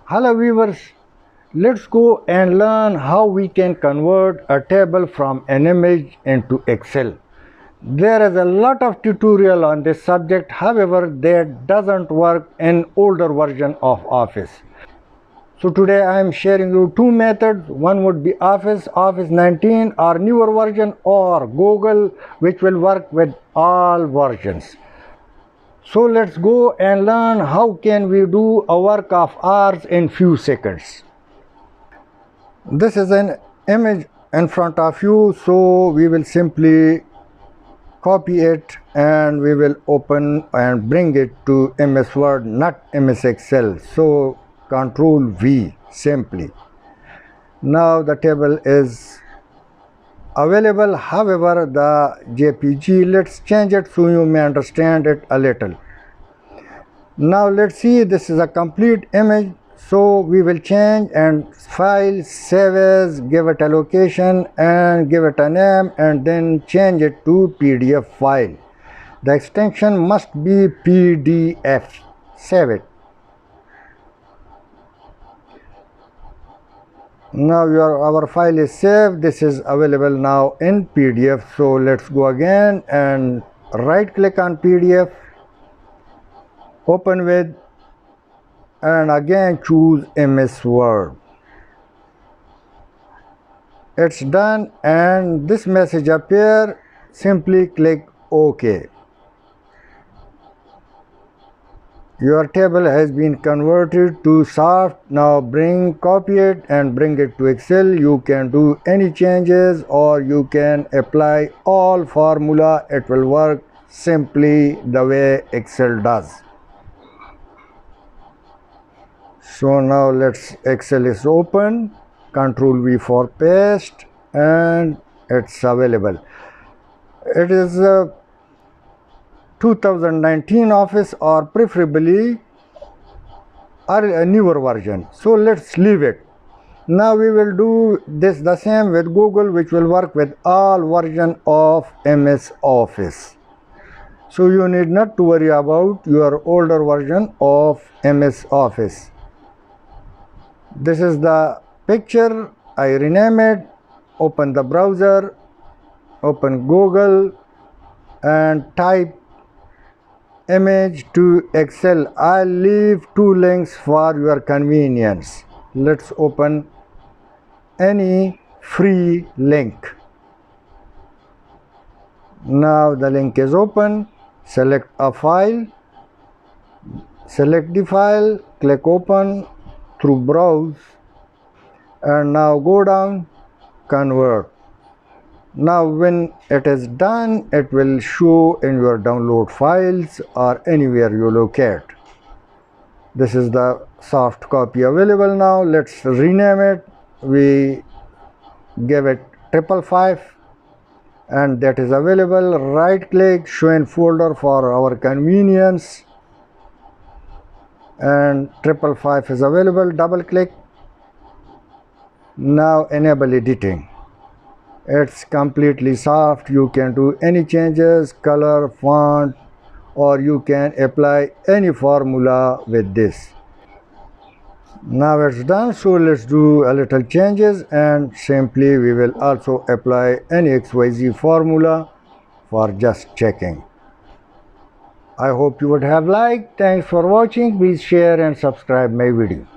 Hello viewers, let's go and learn how we can convert a table from an image into Excel. There is a lot of tutorial on this subject, however that doesn't work in older version of Office. So today I am sharing you two methods. One would be Office 19 or newer version, or Google, which will work with all versions. So let's go and learn how can we do a work of ours in few seconds. This is an image in front of you, so we will simply copy it and we will open and bring it to MS Word, not MS Excel. So Control V simply. Now the table is available, however the JPG, let's change it so you may understand it a little. Now let's see, this is a complete image, so we will change and file, save as, give it a location and give it a name, and then change it to PDF file. The extension must be PDF. Save it. Now our file is saved. This is available now in PDF. So let's go again and right click on PDF, open with, and again choose MS Word. It's done and this message appear. Simply click OK. Your table has been converted to soft. Now copy it and bring it to Excel. You can do any changes or you can apply all formula. It will work simply the way Excel does. So now Excel is open, Control V for paste, and it's available. It is 2019 Office, or preferably a newer version. So let's leave it. Now we will do this the same with Google, which will work with all version of MS Office. So you need not to worry about your older version of MS Office. This is the picture. I rename it, open the browser, open Google and type image to Excel. I'll leave two links for your convenience. Let's open any free link. Now the link is open. Select a file, select the file, click open through browse, and now go down, convert. Now when it is done, it will show in your download files or anywhere you locate. This is the soft copy available now. Let's rename it. We give it 555 and that is available. Right click, show in folder for our convenience, and 555 is available. Double click. Now enable editing. It's completely soft. You can do any changes, color, font, or you can apply any formula with this. Now it's done, so let's do a little changes, and simply we will also apply any XYZ formula for just checking. I hope you would have liked. Thanks for watching. Please share and subscribe my video.